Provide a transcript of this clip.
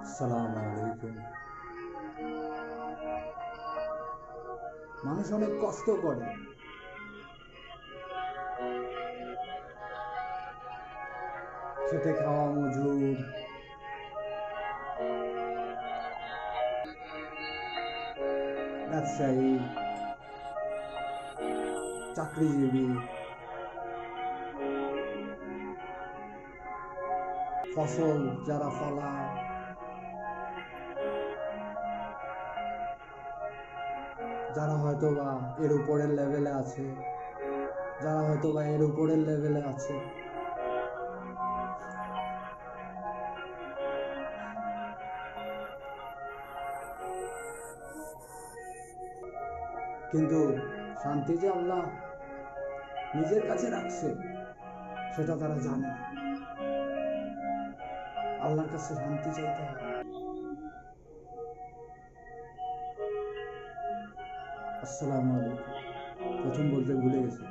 আসসালামু আলাইকুম। মানুষ অনেক কষ্ট করে, খেটে খাওয়া মজুর, ব্যবসায়ী, চাকরিজীবী, ফসল যারা ফলায়, যারা হয়তোবা এর উপরের লেভেলে আছে, যারা হয়তোবা এর উপরের লেভেলে আছে, কিন্তু শান্তি যে আল্লাহ নিজের কাছে রাখছে সেটা তারা জানে না। আল্লাহর কাছে শান্তি চাইতে হয়। আসসালামু আলাইকুম। প্রথম বলতে ভুলে গেছি।